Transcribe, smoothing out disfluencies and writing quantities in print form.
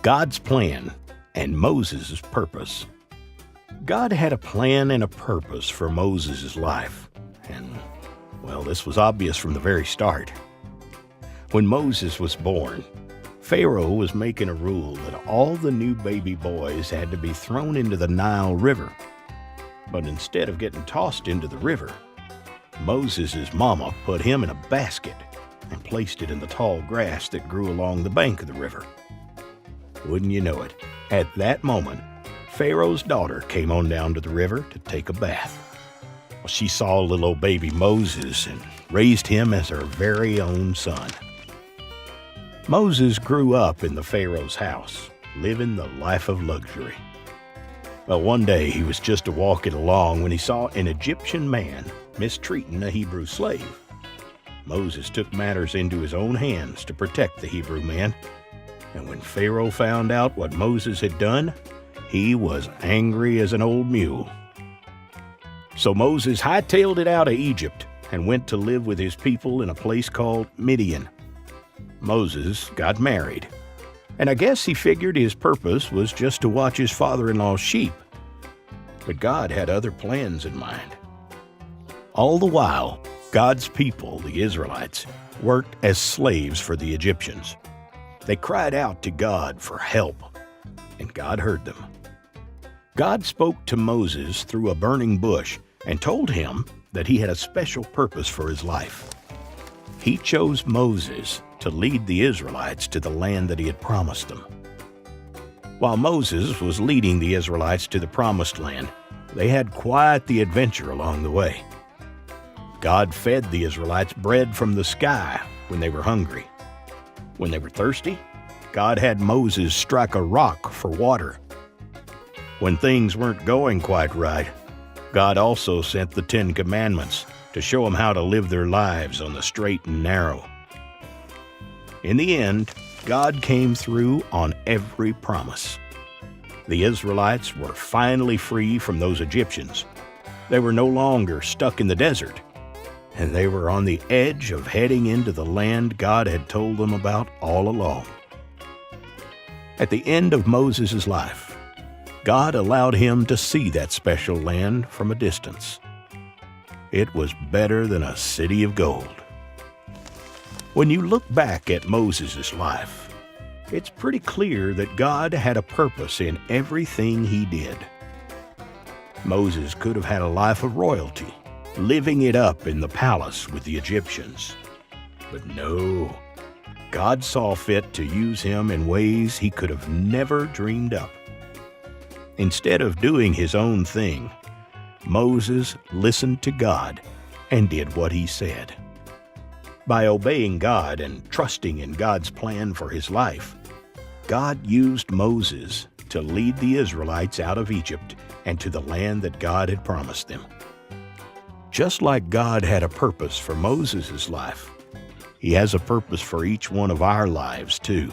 God's plan and Moses' purpose. God had a plan and a purpose for Moses' life, and, well, this was obvious from the very start. When Moses was born, Pharaoh was making a rule that all the new baby boys had to be thrown into the Nile River. But instead of getting tossed into the river, Moses' mama put him in a basket and placed it in the tall grass that grew along the bank of the river. Wouldn't you know it, at that moment, Pharaoh's daughter came on down to the river to take a bath. Well, she saw little old baby Moses and raised him as her very own son. Moses grew up in the Pharaoh's house, living the life of luxury. Well, one day he was just walking along when he saw an Egyptian man mistreating a Hebrew slave. Moses took matters into his own hands to protect the Hebrew man. And when Pharaoh found out what Moses had done, he was angry as an old mule. So Moses hightailed it out of Egypt and went to live with his people in a place called Midian. Moses got married, and I guess he figured his purpose was just to watch his father-in-law's sheep. But God had other plans in mind. All the while, God's people, the Israelites, worked as slaves for the Egyptians. They cried out to God for help, and God heard them. God spoke to Moses through a burning bush and told him that he had a special purpose for his life. He chose Moses to lead the Israelites to the land that he had promised them. While Moses was leading the Israelites to the promised land, they had quite the adventure along the way. God fed the Israelites bread from the sky when they were hungry. When they were thirsty, God had Moses strike a rock for water. When things weren't going quite right, God also sent the 10 Commandments to show them how to live their lives on the straight and narrow. In the end, God came through on every promise. The Israelites were finally free from those Egyptians. They were no longer stuck in the desert, and they were on the edge of heading into the land God had told them about all along. At the end of Moses' life, God allowed him to see that special land from a distance. It was better than a city of gold. When you look back at Moses' life, it's pretty clear that God had a purpose in everything he did. Moses could have had a life of royalty, living it up in the palace with the Egyptians. But no, God saw fit to use him in ways he could have never dreamed up. Instead of doing his own thing, Moses listened to God and did what he said. By obeying God and trusting in God's plan for his life, God used Moses to lead the Israelites out of Egypt and to the land that God had promised them. Just like God had a purpose for Moses' life, he has a purpose for each one of our lives too.